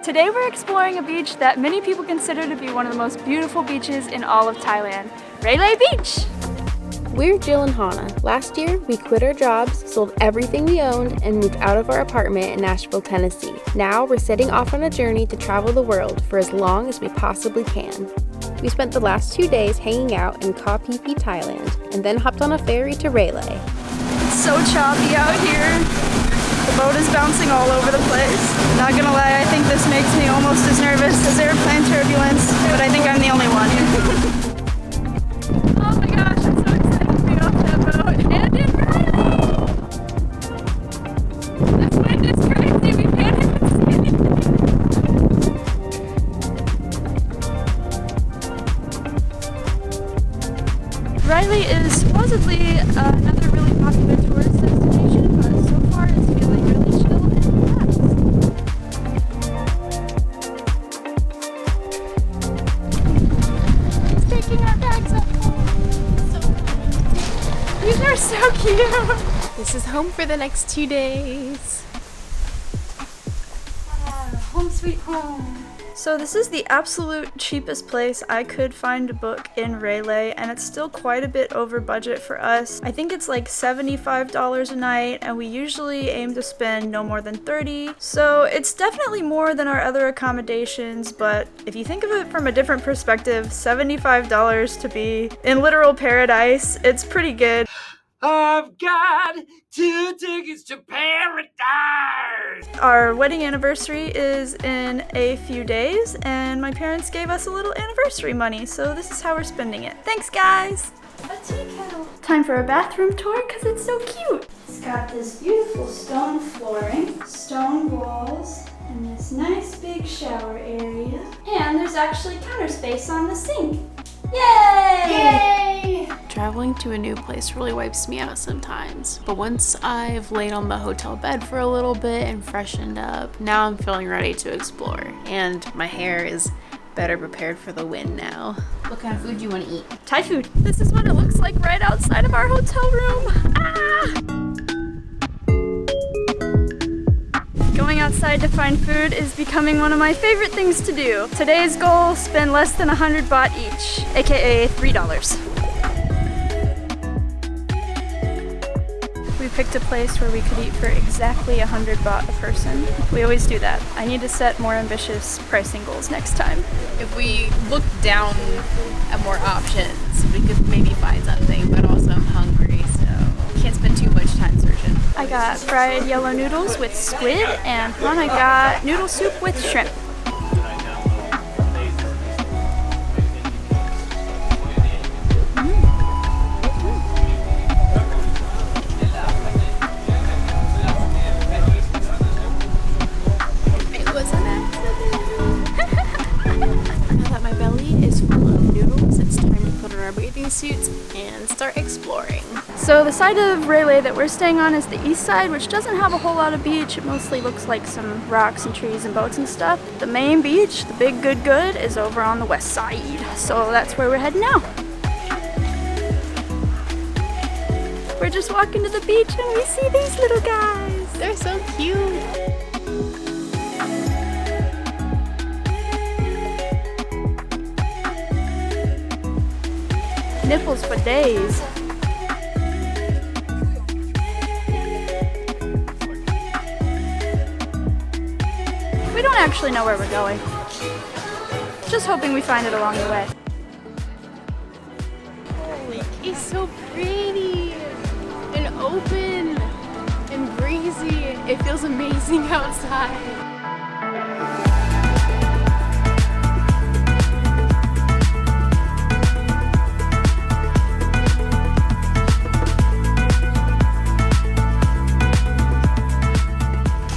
Today we're exploring a beach that many people consider to be one of the most beautiful beaches in all of Thailand, Railay Beach! We're Jill and Hannah. Last year, we quit our jobs, sold everything we owned, and moved out of our apartment in Nashville, Tennessee. Now we're setting off on a journey to travel the world for as long as we possibly can. We spent the last 2 days hanging out in Krabi Thailand, and then hopped on a ferry to Railay. It's so choppy out here. The boat is bouncing all over the place. Not gonna lie, I think this makes me almost as nervous as airplane turbulence, but I think I'm the only one. Oh my gosh, I'm so excited to be off that boat and in Railay! This wind is crazy, we can't even see anything. Railay is supposedly another really popular tourist destination, but so far it's feeling really chill and relaxed. He's taking our bags up. These are so cute. This is home for the next 2 days. Home sweet home. So this is the absolute cheapest place I could find to book in Railay, and it's still quite a bit over budget for us. I think it's like $75 a night, and we usually aim to spend no more than $30. So it's definitely more than our other accommodations, but if you think of it from a different perspective, $75 to be in literal paradise, it's pretty good. I've got 2 tickets to paradise! Our wedding anniversary is in a few days, and my parents gave us a little anniversary money, so this is how we're spending it. Thanks, guys! A tea kettle. Time for a bathroom tour, because it's so cute. It's got this beautiful stone flooring, stone walls, and this nice big shower area. And there's actually counter space on the sink. Yay! Yay! Traveling to a new place really wipes me out sometimes, but once I've laid on the hotel bed for a little bit and freshened up, now I'm feeling ready to explore, and my hair is better prepared for the wind now. What kind of food do you want to eat? Thai food. This is what it looks like right outside of our hotel room. Ah! Going outside to find food is becoming one of my favorite things to do. Today's goal, spend less than 100 baht each, aka $3. We picked a place where we could eat for exactly 100 baht a person. We always do that. I need to set more ambitious pricing goals next time. If we look down at more options, we could maybe find something, but also I'm hungry, so can't spend too much time searching. I got fried yellow noodles with squid, and Hannah got noodle soup with shrimp. It was an accident. Now that my belly is full of noodles, it's time to put on our bathing suits and start exploring. So the side of Railay that we're staying on is the east side, which doesn't have a whole lot of beach. It mostly looks like some rocks and trees and boats and stuff. The main beach, the big good, is over on the west side. So that's where we're heading now. We're just walking to the beach and we see these little guys. They're so cute. Nipples for days. We don't actually know where we're going. Just hoping we find it along the way. Holy, it's so pretty and open and breezy. It feels amazing outside.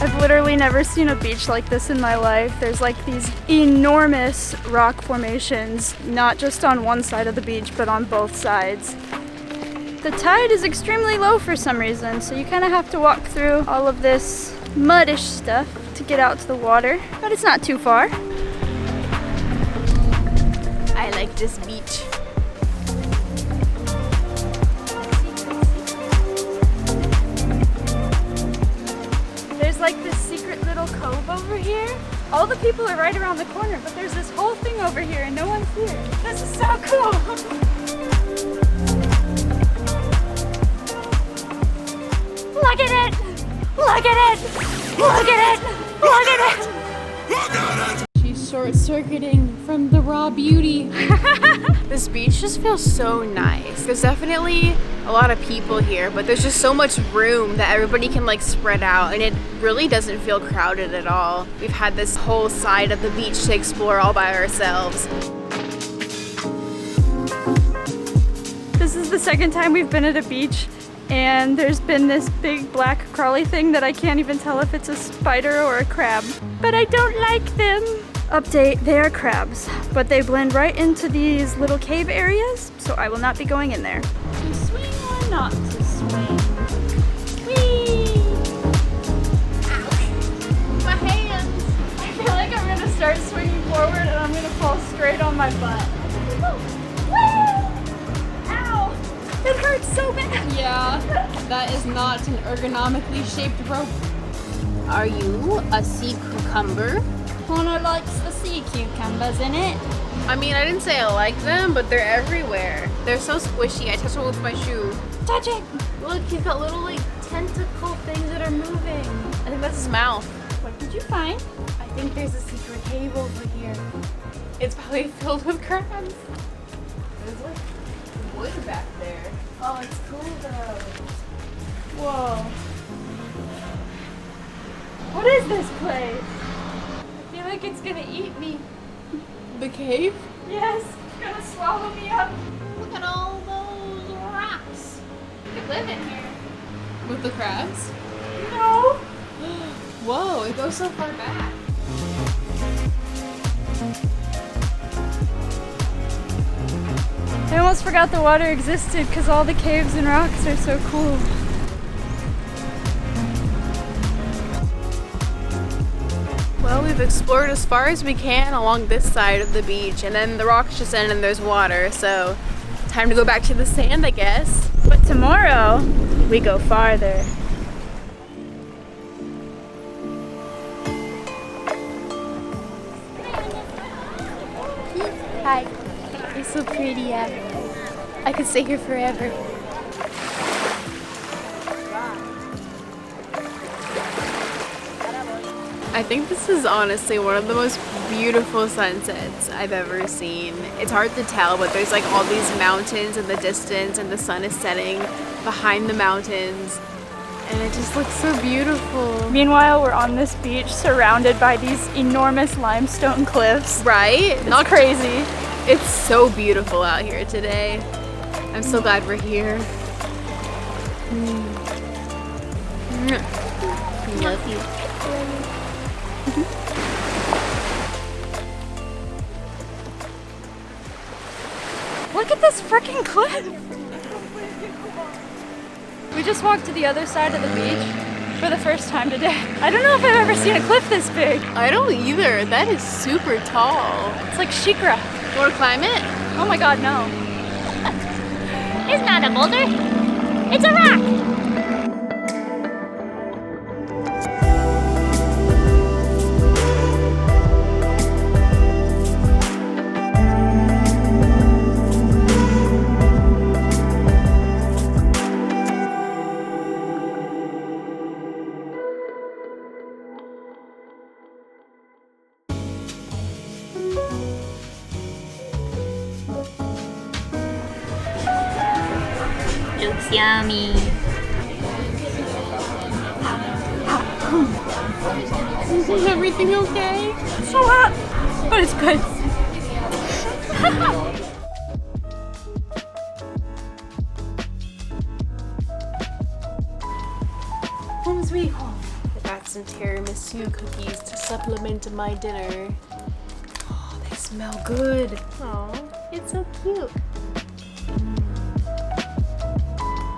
I've literally never seen a beach like this in my life. There's like these enormous rock formations, not just on one side of the beach, but on both sides. The tide is extremely low for some reason, so you kind of have to walk through all of this muddish stuff to get out to the water, but it's not too far. I like this beach. There's like this secret little cove over here. All the people are right around the corner, but there's this whole thing over here and no one's here. This is so cool. Look at it! Look at it! Look at it! Look at it! She's short-circuiting from the raw beauty. This beach just feels so nice. There's definitely a lot of people here, but there's just so much room that everybody can like spread out, and it really doesn't feel crowded at all. We've had this whole side of the beach to explore all by ourselves. This is the second time we've been at a beach, and there's been this big black crawly thing that I can't even tell if it's a spider or a crab. But I don't like them. Update, they are crabs, but they blend right into these little cave areas, so I will not be going in there. To swing or not to swing? Whee! Ouch. My hands! I feel like I'm gonna start swinging forward and I'm gonna fall straight on my butt. Ow! It hurts so bad! Yeah, that is not an ergonomically shaped rope. Are you a sea cucumber? Hana likes the sea cucumbers in it. I mean, I didn't say I like them, but they're everywhere. They're so squishy. I touched one with my shoe. Touch it! Look, he's got little like tentacle things that are moving. I think that's his mouth. What did you find? I think there's a secret cave over here. It's probably filled with crabs. There's like wood back there. Oh, it's cool though. Whoa. What is this place? I feel like it's gonna eat me. The cave? Yes, it's gonna swallow me up. Look at all those rocks. You could live in here. With the crabs? No. Whoa, it goes so far back. I almost forgot the water existed because all the caves and rocks are so cool. Well, we've explored as far as we can along this side of the beach, and then the rocks just end and there's water, so time to go back to the sand, I guess. But tomorrow, we go farther. Hi. You're so pretty, yeah. I could stay here forever. I think this is honestly one of the most beautiful sunsets I've ever seen. It's hard to tell, but there's like all these mountains in the distance and the sun is setting behind the mountains. And it just looks so beautiful. Meanwhile, we're on this beach surrounded by these enormous limestone cliffs. Right? It's not crazy. It's so beautiful out here today. I'm so glad we're here. Love you. Look at this freaking cliff! We just walked to the other side of the beach for the first time today. I don't know if I've ever seen a cliff this big. I don't either. That is super tall. It's like Shikra. You want to climb it? Oh my god, no. It's not a boulder. It's a rock. Looks yummy. Is everything okay? So hot, but it's good. Home sweet home. I got some tiramisu cookies to supplement my dinner. Oh, they smell good. Oh, it's so cute.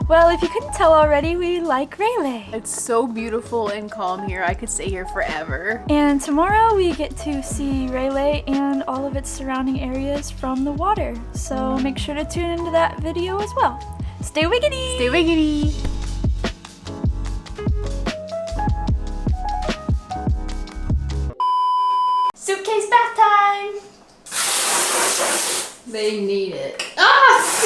Well, if you couldn't tell already, we like Railay. It's so beautiful and calm here. I could stay here forever. And tomorrow we get to see Railay and all of its surrounding areas from the water. So make sure to tune into that video as well. Stay wiggity! Stay wiggity! suitcase bath time. They need it. Ah!